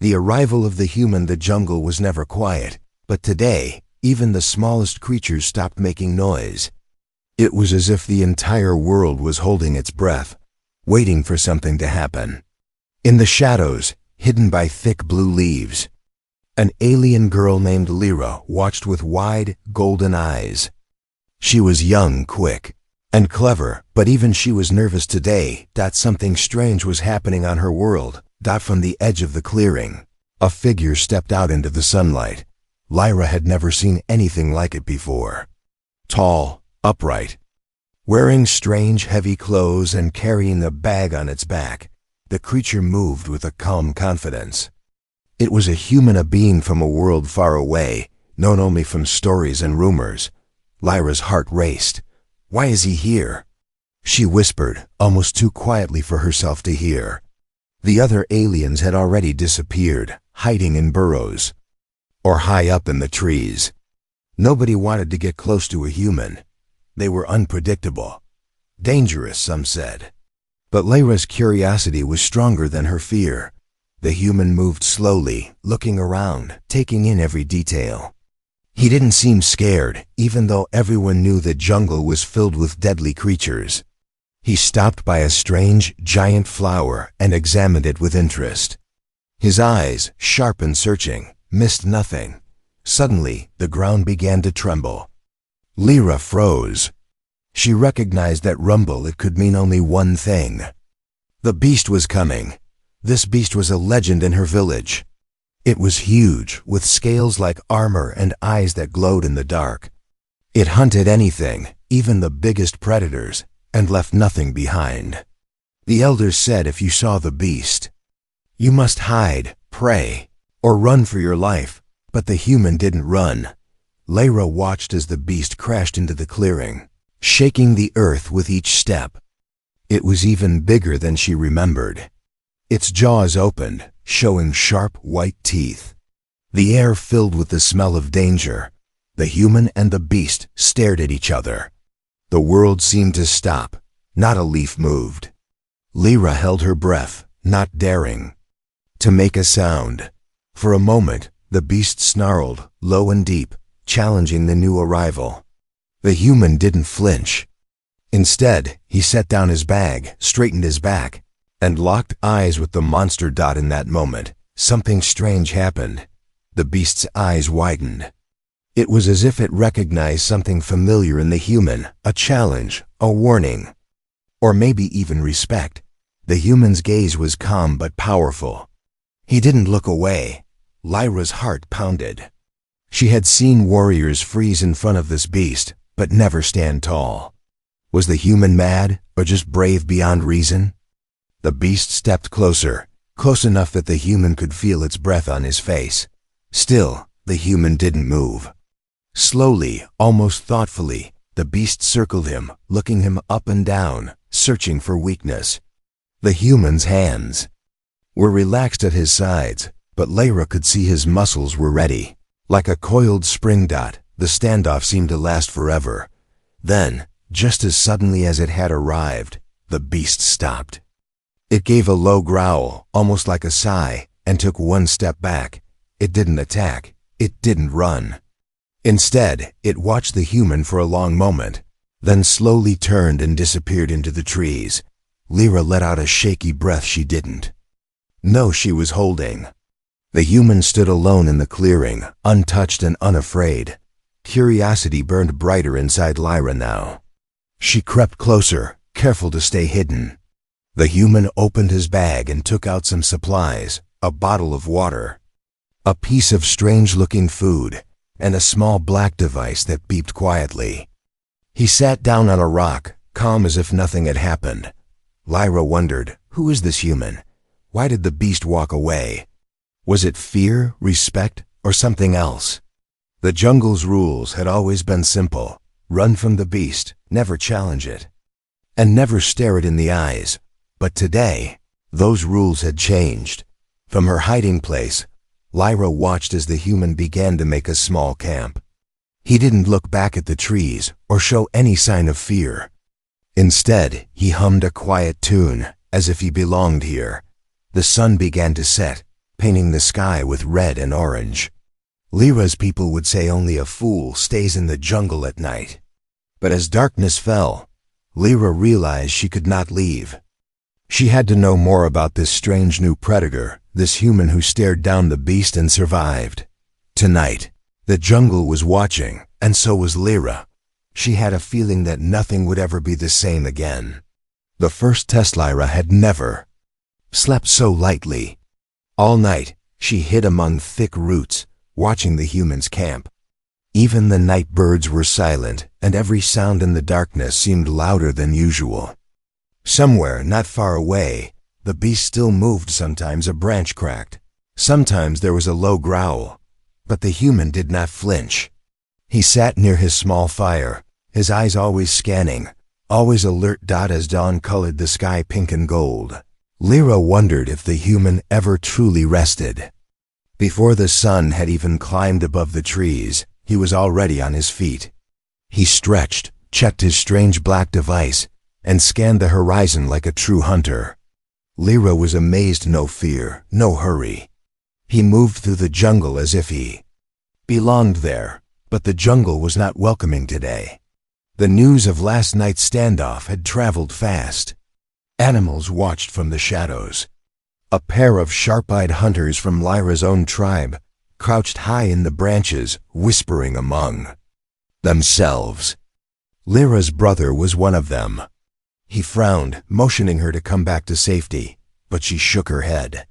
The arrival of the human, the jungle was never quiet, but today, even the smallest creatures stopped making noise. It was as if the entire world was holding its breath, waiting for something to happen. In the shadows, hidden by thick blue leaves, an alien girl named Lyra watched with wide, golden eyes. She was young, quick, and clever, but even she was nervous today that something strange was happening on her world. From the edge of the clearing, a figure stepped out into the sunlight. Lyra had never seen anything like it before. Tall, upright, wearing strange heavy clothes and carrying a bag on its back, the creature moved with a calm confidence. It was a human, a being from a world far away, known only from stories and rumors. Lyra's heart raced. Why is he here? She whispered, almost too quietly for herself to hear. The other aliens had already disappeared, hiding in burrows, or high up in the trees. Nobody wanted to get close to a human. They were unpredictable. Dangerous, some said. But Lyra's curiosity was stronger than her fear. The human moved slowly, looking around, taking in every detail. He didn't seem scared, even though everyone knew the jungle was filled with deadly creatures. He stopped by a strange, giant flower and examined it with interest. His eyes, sharp and searching, missed nothing. Suddenly, the ground began to tremble. Lyra froze. She recognized that rumble. It could mean only one thing. The beast was coming. This beast was a legend in her village. It was huge, with scales like armor and eyes that glowed in the dark. It hunted anything, even the biggest predators, and left nothing behind. The elders said if you saw the beast, you must hide, pray, or run for your life, but the human didn't run. Lyra watched as the beast crashed into the clearing, shaking the earth with each step. It was even bigger than she remembered. Its jaws opened, showing sharp white teeth. The air filled with the smell of danger. The human and the beast stared at each other. The world seemed to stop. Not a leaf moved. Lyra held her breath, not daring to make a sound. For a moment, the beast snarled, low and deep, challenging the new arrival. The human didn't flinch. Instead, he set down his bag, straightened his back, and locked eyes with the monster. In that moment, something strange happened. The beast's eyes widened. It was as if it recognized something familiar in the human, a challenge, a warning, or maybe even respect. The human's gaze was calm but powerful. He didn't look away. Lyra's heart pounded. She had seen warriors freeze in front of this beast, but never stand tall. Was the human mad, or just brave beyond reason? The beast stepped closer, close enough that the human could feel its breath on his face. Still, the human didn't move. Slowly, almost thoughtfully, the beast circled him, looking him up and down, searching for weakness. The human's hands were relaxed at his sides, but Lyra could see his muscles were ready. Like a coiled spring dot, the standoff seemed to last forever. Then, just as suddenly as it had arrived, the beast stopped. It gave a low growl, almost like a sigh, and took one step back. It didn't attack. It didn't run. Instead, it watched the human for a long moment, then slowly turned and disappeared into the trees. Lyra let out a shaky breath. She didn't know she was holding. The human stood alone in the clearing, untouched and unafraid. Curiosity burned brighter inside Lyra now. She crept closer, careful to stay hidden. The human opened his bag and took out some supplies, a bottle of water, a piece of strange-looking food, and a small black device that beeped quietly. He sat down on a rock, calm as if nothing had happened. Lyra wondered, who is this human? Why did the beast walk away? Was it fear, respect, or something else? The jungle's rules had always been simple. Run from the beast, never challenge it, and never stare it in the eyes. But today, those rules had changed. From her hiding place, Lyra watched as the human began to make a small camp. He didn't look back at the trees or show any sign of fear. Instead, he hummed a quiet tune, as if he belonged here. The sun began to set, painting the sky with red and orange. Lyra's people would say only a fool stays in the jungle at night. But as darkness fell, Lyra realized she could not leave. She had to know more about this strange new predator, this human who stared down the beast and survived. Tonight, the jungle was watching, and so was Lyra. She had a feeling that nothing would ever be the same again. The first test Lyra had never slept so lightly. All night, she hid among thick roots, watching the humans camp. Even the night birds were silent, and every sound in the darkness seemed louder than usual. Somewhere, not far away, the beast still moved. Sometimes a branch cracked. Sometimes there was a low growl. But the human did not flinch. He sat near his small fire, his eyes always scanning, always alert. As dawn colored the sky pink and gold, Lyra wondered if the human ever truly rested. Before the sun had even climbed above the trees, he was already on his feet. He stretched, checked his strange black device, and scanned the horizon like a true hunter. Lyra was amazed. No fear, no hurry. He moved through the jungle as if he belonged there, but the jungle was not welcoming today. The news of last night's standoff had traveled fast. Animals watched from the shadows. A pair of sharp-eyed hunters from Lyra's own tribe crouched high in the branches, whispering among themselves. Lyra's brother was one of them. He frowned, motioning her to come back to safety, but she shook her head.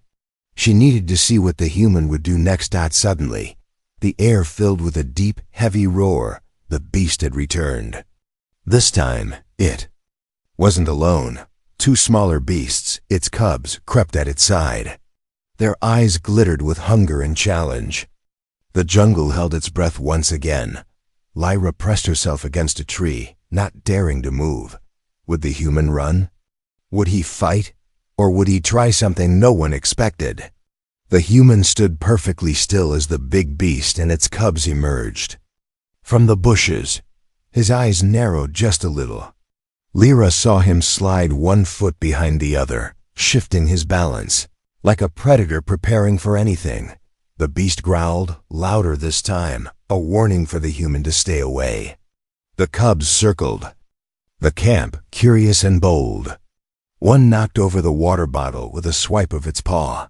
She needed to see what the human would do next. Suddenly, the air filled with a deep, heavy roar. The beast had returned. This time, it wasn't alone. Two smaller beasts, its cubs, crept at its side. Their eyes glittered with hunger and challenge. The jungle held its breath once again. Lyra pressed herself against a tree, not daring to move. Would the human run? Would he fight? Or would he try something no one expected? The human stood perfectly still as the big beast and its cubs emerged from the bushes. His eyes narrowed just a little. Lyra saw him slide one foot behind the other, shifting his balance, like a predator preparing for anything. The beast growled, louder this time, a warning for the human to stay away. The cubs circled the camp, curious and bold. One knocked over the water bottle with a swipe of its paw.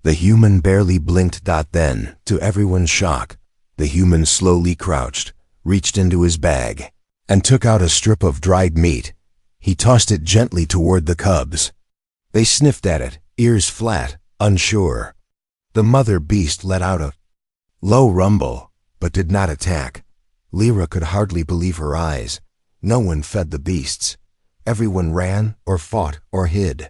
The human barely blinked. Then, to everyone's shock, the human slowly crouched, reached into his bag, and took out a strip of dried meat. He tossed it gently toward the cubs. They sniffed at it, ears flat, unsure. The mother beast let out a low rumble, but did not attack. Lyra could hardly believe her eyes. No one fed the beasts. Everyone ran, or fought, or hid.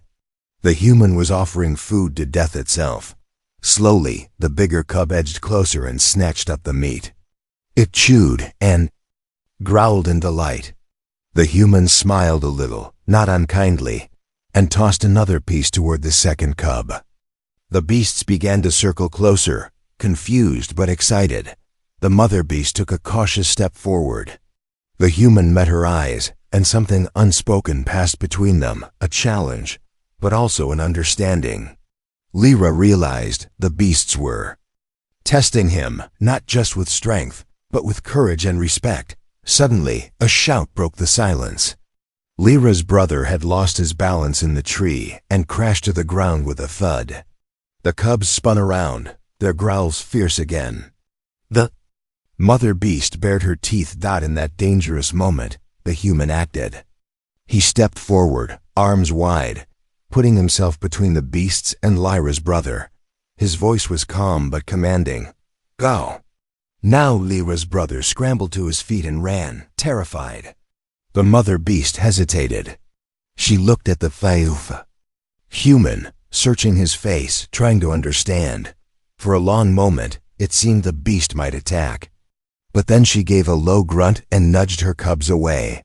The human was offering food to death itself. Slowly, the bigger cub edged closer and snatched up the meat. It chewed and growled in delight. The human smiled a little, not unkindly, and tossed another piece toward the second cub. The beasts began to circle closer, confused but excited. The mother beast took a cautious step forward. The human met her eyes, and something unspoken passed between them, a challenge, but also an understanding. Lyra realized the beasts were testing him, not just with strength, but with courage and respect. Suddenly, a shout broke the silence. Lyra's brother had lost his balance in the tree and crashed to the ground with a thud. The cubs spun around, their growls fierce again. The mother beast bared her teeth. In that dangerous moment, the human acted. He stepped forward, arms wide, putting himself between the beasts and Lyra's brother. His voice was calm but commanding. Go. Now Lyra's brother scrambled to his feet and ran, terrified. The mother beast hesitated. She looked at the human, searching his face, trying to understand. For a long moment, it seemed the beast might attack. But then she gave a low grunt and nudged her cubs away.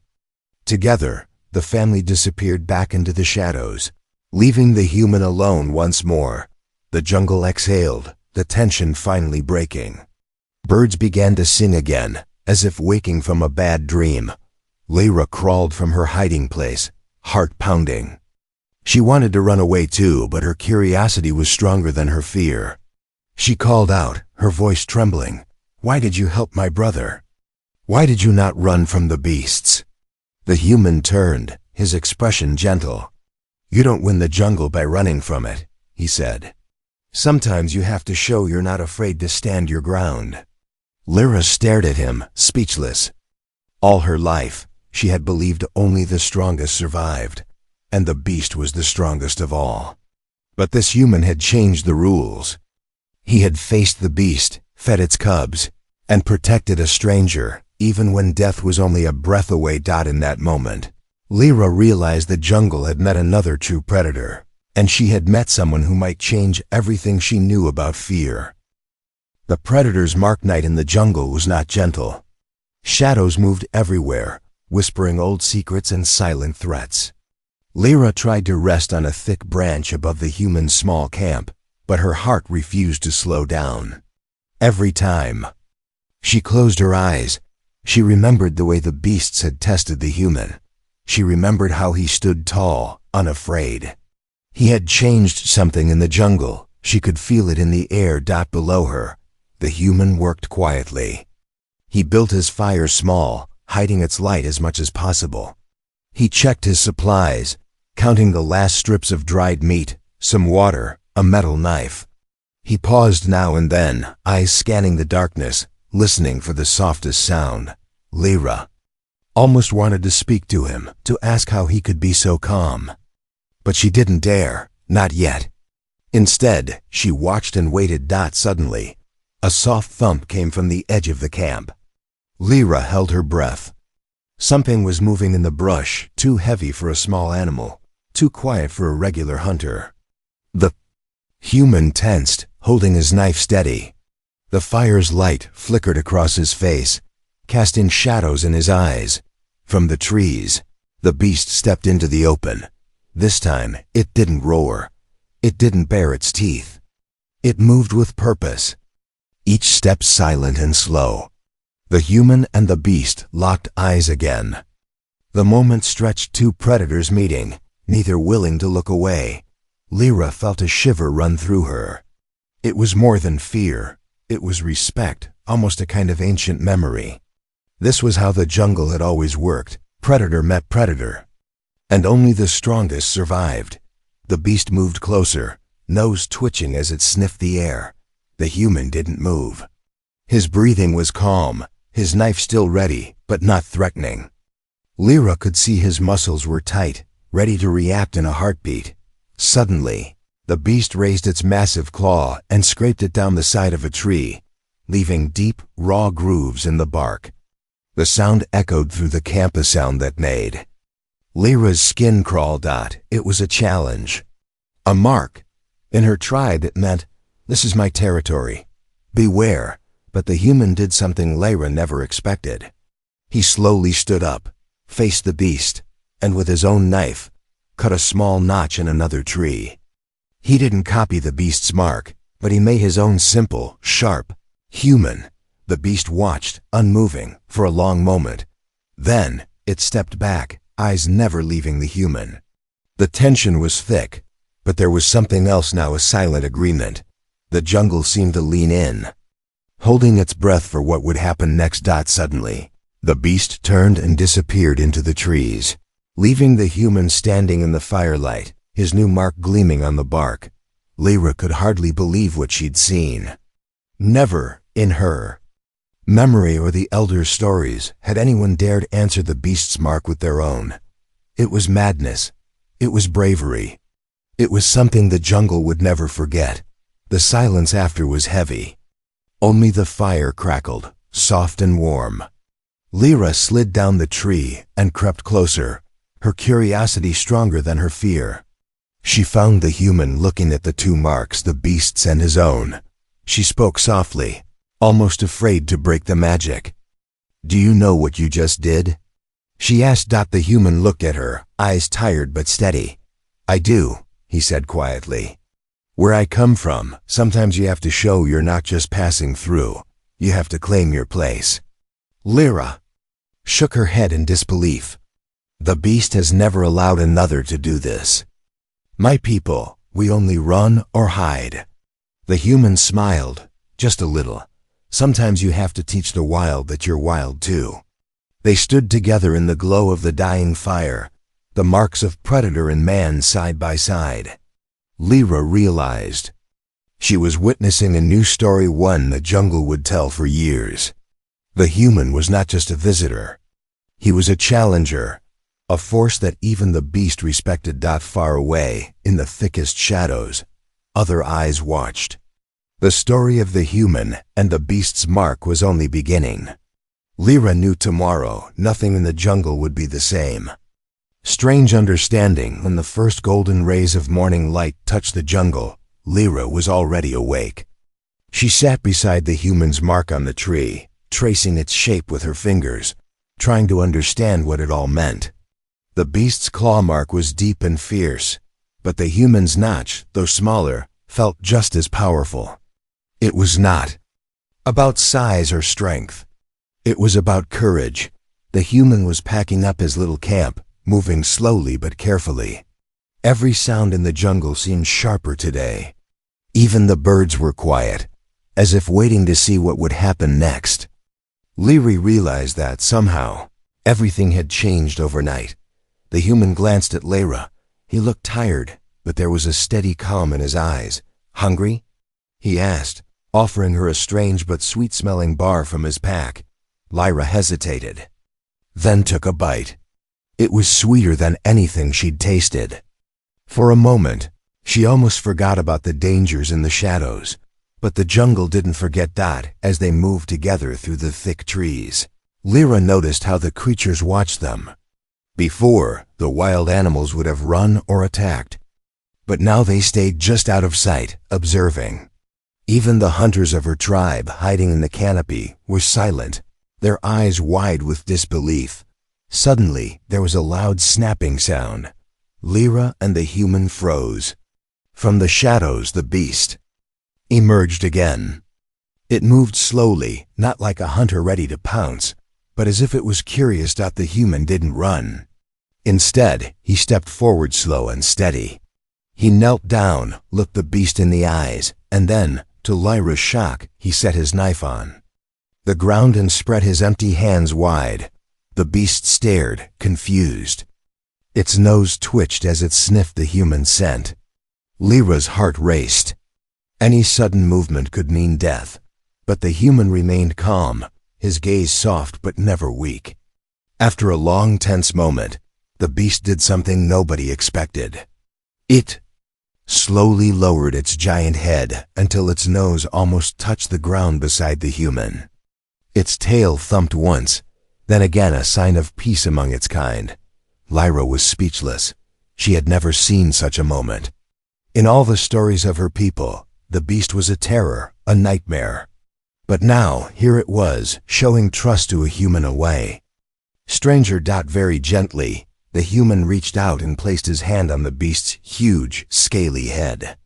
Together, the family disappeared back into the shadows, leaving the human alone once more. The jungle exhaled, the tension finally breaking. Birds began to sing again, as if waking from a bad dream. Lyra crawled from her hiding place, heart pounding. She wanted to run away too, but her curiosity was stronger than her fear. She called out, her voice trembling, "Why did you help my brother? Why did you not run from the beasts?" The human turned, his expression gentle. "You don't win the jungle by running from it," he said. "Sometimes you have to show you're not afraid to stand your ground." Lyra stared at him, speechless. All her life, she had believed only the strongest survived, and the beast was the strongest of all. But this human had changed the rules. He had faced the beast, fed its cubs, and protected a stranger, even when death was only a breath away. In that moment, Lyra realized the jungle had met another true predator, and she had met someone who might change everything she knew about fear. The predator's marked night in the jungle was not gentle. Shadows moved everywhere, whispering old secrets and silent threats. Lyra tried to rest on a thick branch above the human's small camp, but her heart refused to slow down. Every time she closed her eyes, she remembered the way the beasts had tested the human. She remembered how he stood tall, unafraid. He had changed something in the jungle. She could feel it in the air. Below her, the human worked quietly. He built his fire small, hiding its light as much as possible. He checked his supplies, counting the last strips of dried meat, some water, a metal knife. He paused now and then, eyes scanning the darkness, listening for the softest sound. Lyra almost wanted to speak to him, to ask how he could be so calm. But she didn't dare, not yet. Instead, she watched and waited. Suddenly, a soft thump came from the edge of the camp. Lyra held her breath. Something was moving in the brush, too heavy for a small animal, too quiet for a regular hunter. The human tensed, holding his knife steady. The fire's light flickered across his face, casting shadows in his eyes. From the trees, the beast stepped into the open. This time, it didn't roar. It didn't bare its teeth. It moved with purpose, each step silent and slow. The human and the beast locked eyes again. The moment stretched, two predators meeting, neither willing to look away. Lyra felt a shiver run through her. It was more than fear. It was respect, almost a kind of ancient memory. This was how the jungle had always worked. Predator met predator, and only the strongest survived. The beast moved closer, nose twitching as it sniffed the air. The human didn't move. His breathing was calm, his knife still ready, but not threatening. Lyra could see his muscles were tight, ready to react in a heartbeat. Suddenly, the beast raised its massive claw and scraped it down the side of a tree, leaving deep, raw grooves in the bark. The sound echoed through the camp, a sound that made Lyra's skin crawl. It was a challenge, a mark. In her tribe it meant, "This is my territory. Beware." But the human did something Lyra never expected. He slowly stood up, faced the beast, and with his own knife, cut a small notch in another tree. He didn't copy the beast's mark, but he made his own simple, sharp, human. The beast watched, unmoving, for a long moment. Then, it stepped back, eyes never leaving the human. The tension was thick, but there was something else now, a silent agreement. The jungle seemed to lean in, holding its breath for what would happen next. Suddenly, the beast turned and disappeared into the trees, leaving the human standing in the firelight, his new mark gleaming on the bark. Lyra could hardly believe what she'd seen. Never, in her memory or the elders' stories, had anyone dared answer the beast's mark with their own. It was madness. It was bravery. It was something the jungle would never forget. The silence after was heavy. Only the fire crackled, soft and warm. Lyra slid down the tree and crept closer, her curiosity stronger than her fear. She found the human looking at the two marks, the beast's and his own. She spoke softly, almost afraid to break the magic. "Do you know what you just did?" she asked. The human looked at her, eyes tired but steady. "I do," he said quietly. "Where I come from, sometimes you have to show you're not just passing through. You have to claim your place." Lyra shook her head in disbelief. The beast has never allowed another to do this. My people, we only run or hide. The human smiled, just a little. Sometimes you have to teach the wild that you're wild too. They stood together in the glow of the dying fire, the marks of predator and man side by side. Lyra realized. She was witnessing a new story, one the jungle would tell for years. The human was not just a visitor. He was a challenger, a force that even the beast respected. Far away, in the thickest shadows, other eyes watched. The story of the human and the beast's mark was only beginning. Lyra knew tomorrow nothing in the jungle would be the same. Strange understanding. When the first golden rays of morning light touched the jungle, Lyra was already awake. She sat beside the human's mark on the tree, tracing its shape with her fingers, trying to understand what it all meant. The beast's claw mark was deep and fierce, but the human's notch, though smaller, felt just as powerful. It was not about size or strength. It was about courage. The human was packing up his little camp, moving slowly but carefully. Every sound in the jungle seemed sharper today. Even the birds were quiet, as if waiting to see what would happen next. Lyra realized that somehow, everything had changed overnight. The human glanced at Lyra. He looked tired, but there was a steady calm in his eyes. "Hungry?" he asked, offering her a strange but sweet-smelling bar from his pack. Lyra hesitated, then took a bite. It was sweeter than anything she'd tasted. For a moment, she almost forgot about the dangers in the shadows, but the jungle didn't forget. As they moved together through the thick trees, Lyra noticed how the creatures watched them. Before, the wild animals would have run or attacked, but now they stayed just out of sight, observing. Even the hunters of her tribe, hiding in the canopy, were silent, their eyes wide with disbelief. Suddenly, there was a loud snapping sound. Lyra and the human froze. From the shadows, the beast emerged again. It moved slowly, not like a hunter ready to pounce, but as if it was curious. The human didn't run. Instead, he stepped forward slow and steady. He knelt down, looked the beast in the eyes, and then, to Lyra's shock, he set his knife on the ground and spread his empty hands wide. The beast stared, confused. Its nose twitched as it sniffed the human scent. Lyra's heart raced. Any sudden movement could mean death, but the human remained calm, his gaze soft but never weak. After a long, tense moment, the beast did something nobody expected. It slowly lowered its giant head until its nose almost touched the ground beside the human. Its tail thumped once, then again, a sign of peace among its kind. Lyra was speechless. She had never seen such a moment. In all the stories of her people, the beast was a terror, a nightmare. But now, here it was, showing trust to a human away. Stranger. Very gently, the human reached out and placed his hand on the beast's huge, scaly head.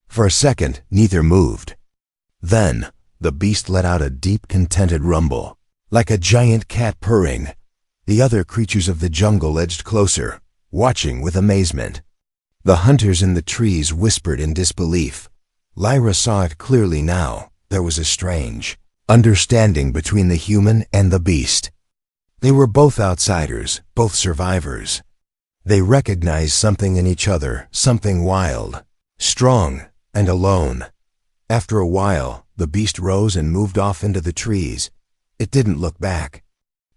For a second, neither moved. Then, the beast let out a deep, contented rumble, like a giant cat purring. The other creatures of the jungle edged closer, watching with amazement. The hunters in the trees whispered in disbelief. Lyra saw it clearly now. There was a strange understanding between the human and the beast. They were both outsiders, both survivors. They recognized something in each other, something wild, strong, and alone. After a while, the beast rose and moved off into the trees. It didn't look back.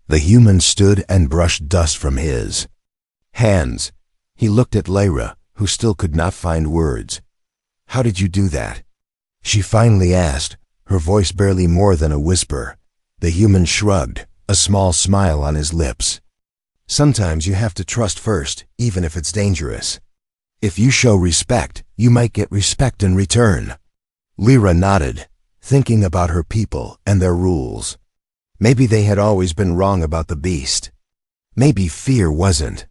The human stood and brushed dust from his hands. He looked at Lyra, who still could not find words. "How did you do that?" she finally asked, her voice barely more than a whisper. The human shrugged, a small smile on his lips. "Sometimes you have to trust first, even if it's dangerous. If you show respect, you might get respect in return." Lyra nodded, thinking about her people and their rules. Maybe they had always been wrong about the beast. Maybe fear wasn't.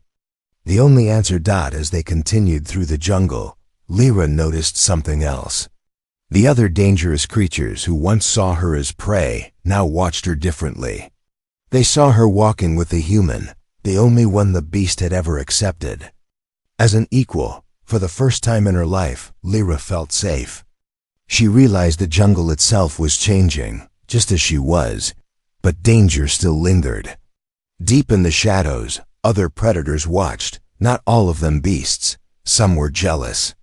The only answer. As they continued through the jungle, Lyra noticed something else. The other dangerous creatures who once saw her as prey now watched her differently. They saw her walking with the human, the only one the beast had ever accepted, as an equal, For the first time in her life, Lyra felt safe. She realized the jungle itself was changing, just as she was, but danger still lingered. Deep in the shadows, other predators watched, not all of them beasts. Some were jealous.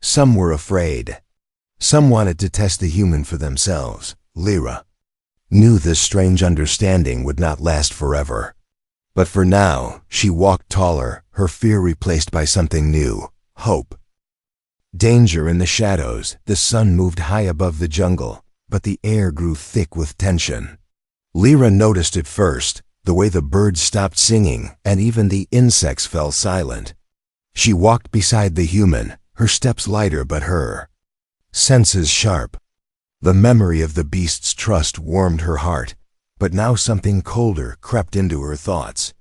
Some were afraid. Some wanted to test the human for themselves. Lyra knew this strange understanding would not last forever. But for now, she walked taller, her fear replaced by something new, hope. Danger in the shadows, the sun moved high above the jungle, but the air grew thick with tension. Lyra noticed it first, the way the birds stopped singing and even the insects fell silent. She walked beside the human, her steps lighter but her senses sharp. The memory of the beast's trust warmed her heart, but now something colder crept into her thoughts.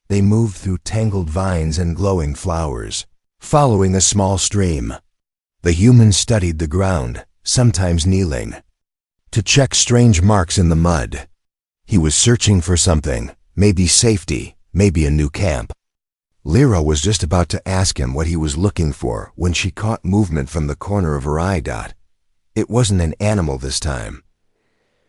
They moved through tangled vines and glowing flowers, following a small stream. The human studied the ground, sometimes kneeling, to check strange marks in the mud. He was searching for something, maybe safety, maybe a new camp. Lyra was just about to ask him what he was looking for when she caught movement from the corner of her eye dot. It wasn't an animal this time.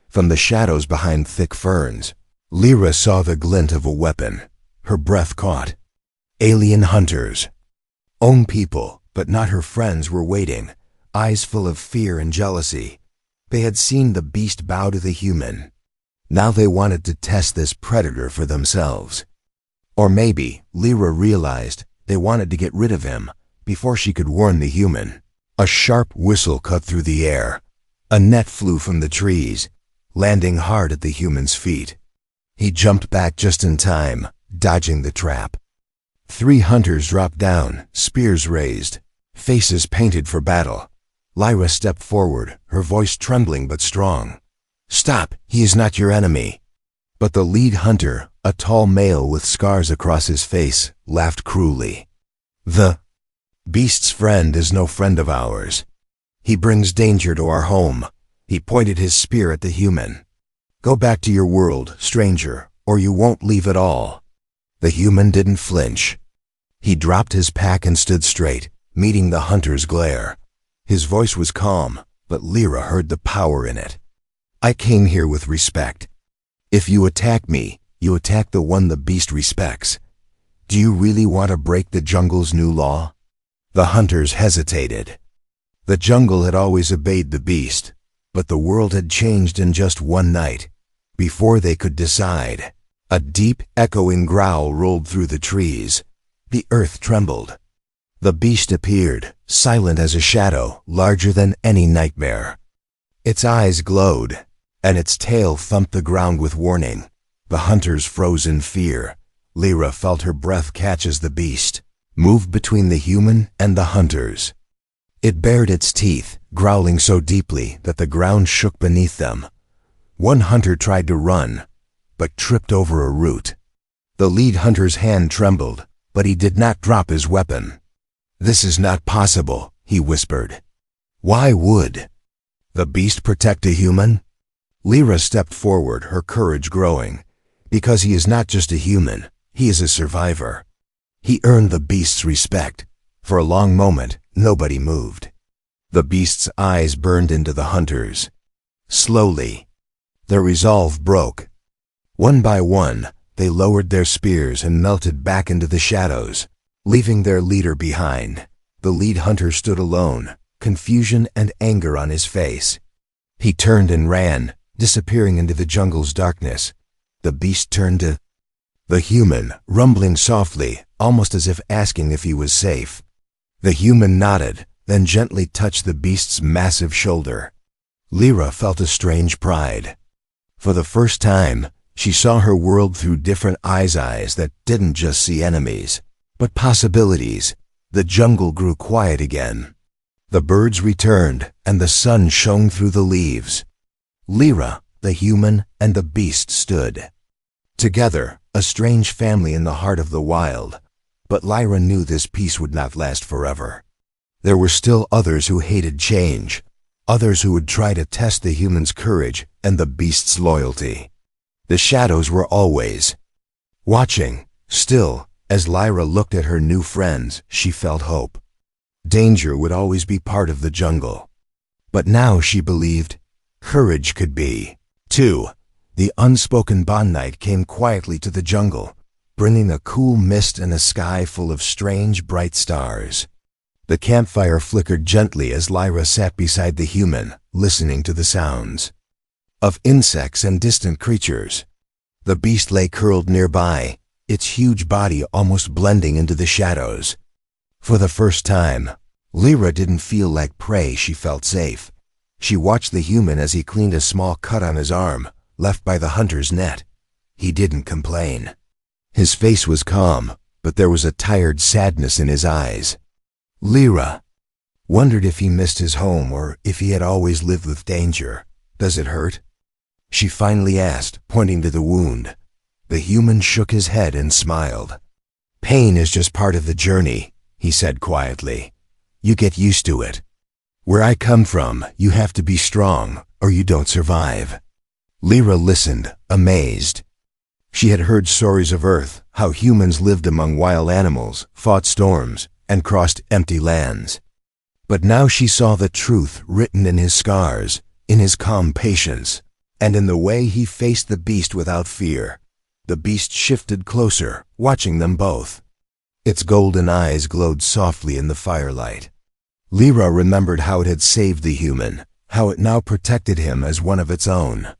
From the shadows behind thick ferns, Lyra saw the glint of a weapon. Her breath caught. Alien hunters. Own people, but not her friends, were waiting, eyes full of fear and jealousy. They had seen the beast bow to the human. Now they wanted to test this predator for themselves. Or maybe, Lyra realized, they wanted to get rid of him before she could warn the human. A sharp whistle cut through the air. A net flew from the trees, landing hard at the human's feet. He jumped back just in time, dodging the trap. 3 hunters dropped down, spears raised, faces painted for battle. Lyra stepped forward, her voice trembling but strong. "Stop, he is not your enemy." But the lead hunter, a tall male with scars across his face, laughed cruelly. "The beast's friend is no friend of ours. He brings danger to our home." He pointed his spear at the human. "Go back to your world, stranger, or you won't leave at all." The human didn't flinch. He dropped his pack and stood straight, meeting the hunter's glare. His voice was calm, but Lyra heard the power in it. "I came here with respect. If you attack me, you attack the one the beast respects. Do you really want to break the jungle's new law?" The hunters hesitated. The jungle had always obeyed the beast, but the world had changed in just one night. Before they could decide, a deep, echoing growl rolled through the trees. The earth trembled. The beast appeared, silent as a shadow, larger than any nightmare. Its eyes glowed, and its tail thumped the ground with warning. The hunters froze in fear. Lyra felt her breath catch as the beast moved between the human and the hunters. It bared its teeth, growling so deeply that the ground shook beneath them. One hunter tried to run, but tripped over a root. The lead hunter's hand trembled, but he did not drop his weapon. "This is not possible," he whispered. "Why would the beast protect a human?" Lyra stepped forward, her courage growing. "Because he is not just a human, he is a survivor. He earned the beast's respect." For a long moment, nobody moved. The beast's eyes burned into the hunters. Slowly, their resolve broke. One by one, they lowered their spears and melted back into the shadows, leaving their leader behind. The lead hunter stood alone, confusion and anger on his face. He turned and ran, disappearing into the jungle's darkness. The beast turned to the human, rumbling softly, almost as if asking if he was safe. The human nodded, then gently touched the beast's massive shoulder. Lyra felt a strange pride. For the first time, she saw her world through different eyes that didn't just see enemies, but possibilities. The jungle grew quiet again. The birds returned, and the sun shone through the leaves. Lyra, the human, and the beast stood together, a strange family in the heart of the wild. But Lyra knew this peace would not last forever. There were still others who hated change, others who would try to test the human's courage and the beast's loyalty. The shadows were always watching. Still, as Lyra looked at her new friends, she felt hope. Danger would always be part of the jungle. But now she believed courage could be, too. The unspoken bond night came quietly to the jungle, bringing a cool mist and a sky full of strange, bright stars. The campfire flickered gently as Lyra sat beside the human, listening to the sounds of insects and distant creatures. The beast lay curled nearby, its huge body almost blending into the shadows. For the first time, Lyra didn't feel like prey, she felt safe. She watched the human as he cleaned a small cut on his arm, left by the hunter's net. He didn't complain. His face was calm, but there was a tired sadness in his eyes. Lyra wondered if he missed his home or if he had always lived with danger. "Does it hurt?" she finally asked, pointing to the wound. The human shook his head and smiled. "Pain is just part of the journey," he said quietly. "You get used to it. Where I come from, you have to be strong or you don't survive." Lyra listened, amazed. She had heard stories of Earth, how humans lived among wild animals, fought storms, and crossed empty lands. But now she saw the truth written in his scars, in his calm patience, and in the way he faced the beast without fear. The beast shifted closer, watching them both. Its golden eyes glowed softly in the firelight. Lyra remembered how it had saved the human, how it now protected him as one of its own.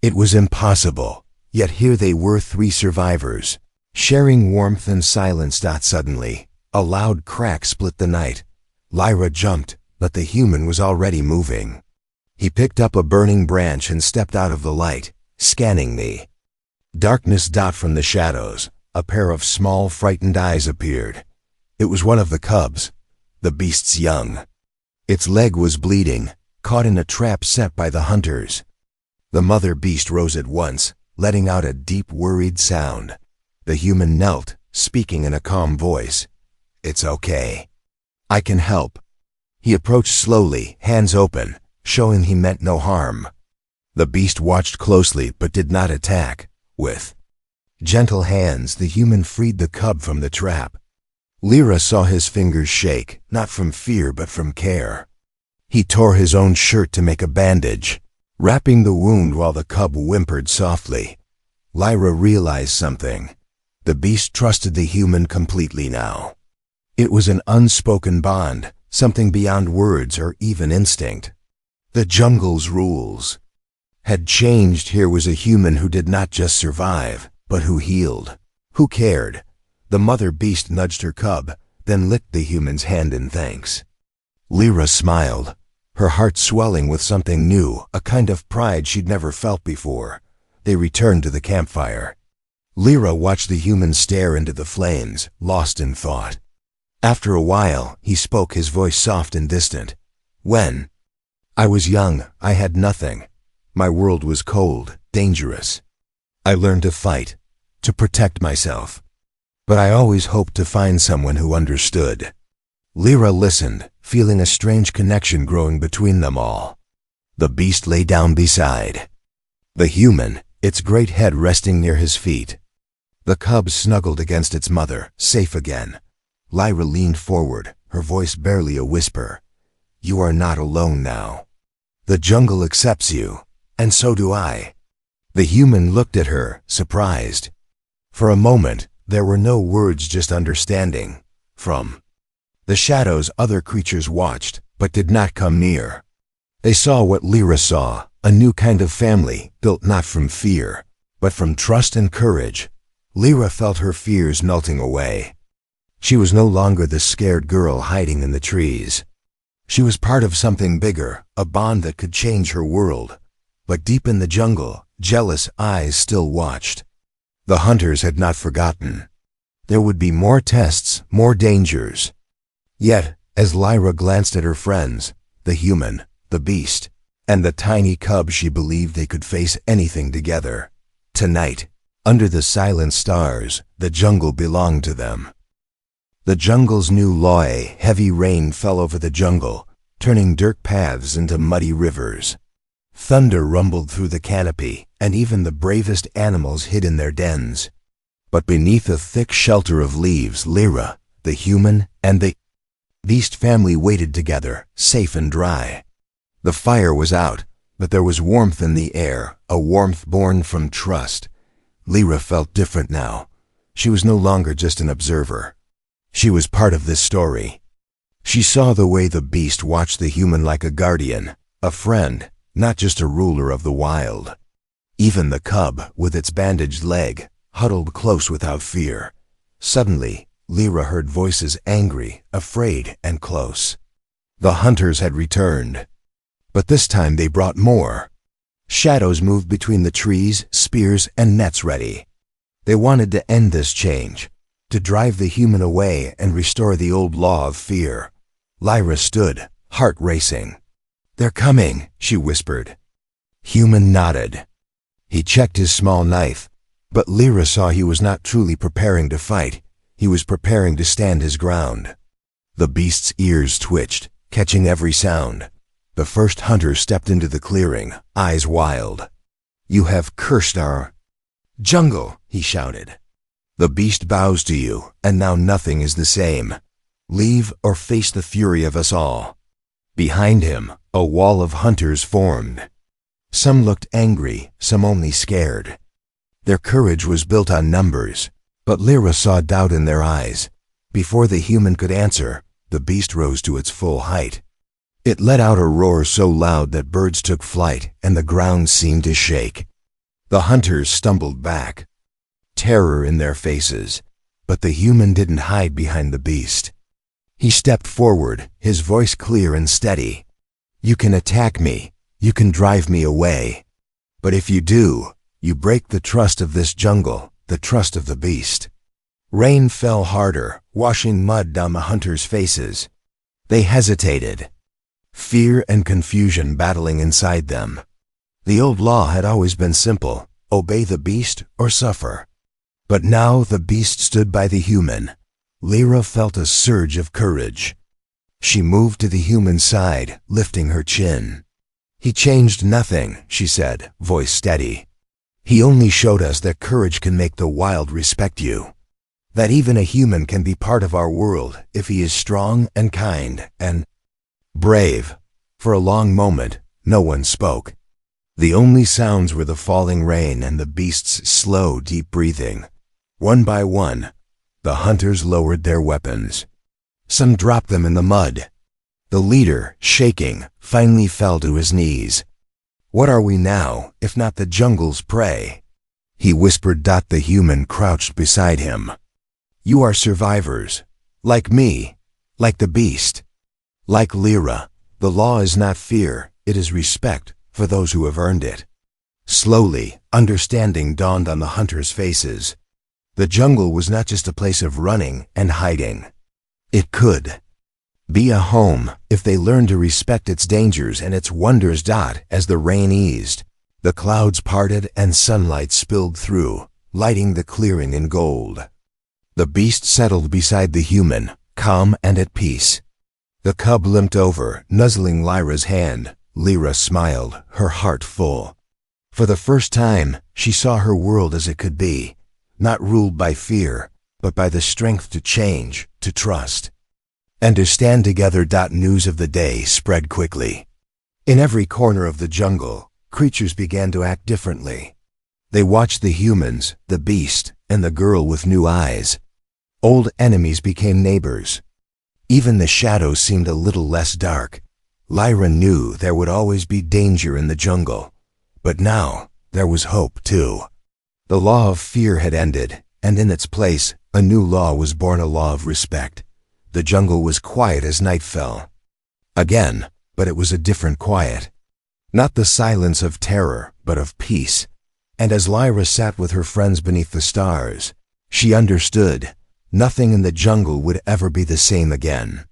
It was impossible, yet here they were, three survivors, sharing warmth and silence. Suddenly, a loud crack split the night. Lyra jumped, but the human was already moving. He picked up a burning branch and stepped out of the light, scanning the darkness. From the shadows, a pair of small, frightened eyes appeared. It was one of the cubs, the beast's young. Its leg was bleeding, caught in a trap set by the hunters. The mother beast rose at once, letting out a deep, worried sound. The human knelt, speaking in a calm voice. "It's okay. I can help." He approached slowly, hands open, showing he meant no harm. The beast watched closely but did not attack. With gentle hands, the human freed the cub from the trap. Lyra saw his fingers shake, not from fear but from care. He tore his own shirt to make a bandage, wrapping the wound while the cub whimpered softly. Lyra realized something. The beast trusted the human completely now. It was an unspoken bond, something beyond words or even instinct. The jungle's rules had changed. Here was a human who did not just survive, but who healed, who cared. The mother beast nudged her cub, then licked the human's hand in thanks. Lyra smiled, her heart swelling with something new, a kind of pride she'd never felt before. They returned to the campfire. Lyra watched the human stare into the flames, lost in thought. After a while, he spoke, his voice soft and distant. "When I was young, I had nothing. My world was cold, dangerous. I learned to fight, to protect myself. But I always hoped to find someone who understood." Lyra listened, feeling a strange connection growing between them all. The beast lay down beside the human, its great head resting near his feet. The cub snuggled against its mother, safe again. Lyra leaned forward, her voice barely a whisper. "You are not alone now. The jungle accepts you, and so do I." The human looked at her, surprised. For a moment, there were no words, just understanding. From the shadows, other creatures watched, but did not come near. They saw what Lyra saw, a new kind of family, built not from fear, but from trust and courage. Lyra felt her fears melting away. She was no longer the scared girl hiding in the trees. She was part of something bigger, a bond that could change her world. But deep in the jungle, jealous eyes still watched. The hunters had not forgotten. There would be more tests, more dangers. Yet, as Lyra glanced at her friends, the human, the beast, and the tiny cub, she believed they could face anything together. Tonight, under the silent stars, the jungle belonged to them. The jungle's new law: heavy rain fell over the jungle, turning dirt paths into muddy rivers. Thunder rumbled through the canopy, and even the bravest animals hid in their dens. But beneath a thick shelter of leaves, Lyra, the human, and the Beast family waited together, safe and dry. The fire was out, but there was warmth in the air, a warmth born from trust. Lyra felt different now. She was no longer just an observer. She was part of this story. She saw the way the beast watched the human like a guardian, a friend, not just a ruler of the wild. Even the cub, with its bandaged leg, huddled close without fear. Suddenly, Lyra heard voices angry, afraid, and close. The hunters had returned. But this time they brought more. Shadows moved between the trees, spears, and nets ready. They wanted to end this change, to drive the human away and restore the old law of fear. Lyra stood, heart racing. "They're coming," she whispered. Human nodded. He checked his small knife, but Lyra saw he was not truly preparing to fight. He was preparing to stand his ground. The beast's ears twitched, catching every sound. The first hunter stepped into the clearing, eyes wild. "You have cursed our jungle," he shouted. "The beast bows to you, and now nothing is the same. Leave or face the fury of us all." Behind him, a wall of hunters formed. Some looked angry, some only scared. Their courage was built on numbers, but Lyra saw doubt in their eyes. Before the human could answer, the beast rose to its full height. It let out a roar so loud that birds took flight and the ground seemed to shake. The hunters stumbled back, terror in their faces, but the human didn't hide behind the beast. He stepped forward, his voice clear and steady. "You can attack me, you can drive me away. But if you do, you break the trust of this jungle, the trust of the beast." Rain fell harder, washing mud down the hunters' faces. They hesitated, fear and confusion battling inside them. The old law had always been simple: obey the beast or suffer. But now the beast stood by the human. Lyra felt a surge of courage. She moved to the human's side, lifting her chin. "He changed nothing," she said, voice steady. "He only showed us that courage can make the wild respect you. That even a human can be part of our world if he is strong and kind and brave." For a long moment, no one spoke. The only sounds were the falling rain and the beast's slow, deep breathing. One by one, the hunters lowered their weapons. Some dropped them in the mud. The leader, shaking, finally fell to his knees. "What are we now, if not the jungle's prey?" he whispered. The human crouched beside him. "You are survivors, like me, like the beast. Like Lyra, the law is not fear, it is respect for those who have earned it." Slowly, understanding dawned on the hunters' faces. The jungle was not just a place of running and hiding. It could be a home if they learned to respect its dangers and its wonders. As the rain eased, the clouds parted and sunlight spilled through, lighting the clearing in gold. The beast settled beside the human, calm and at peace. The cub limped over, nuzzling Lyra's hand. Lyra smiled, her heart full. For the first time, she saw her world as it could be, not ruled by fear, but by the strength to change, to trust, and to stand together. News of the day spread quickly. In every corner of the jungle, creatures began to act differently. They watched the humans, the beast, and the girl with new eyes. Old enemies became neighbors. Even the shadows seemed a little less dark. Lyra knew there would always be danger in the jungle, but now there was hope too. The law of fear had ended, and in its place, a new law was born, a law of respect. The jungle was quiet as night fell. Again, but it was a different quiet. Not the silence of terror, but of peace. And as Lyra sat with her friends beneath the stars, she understood nothing in the jungle would ever be the same again.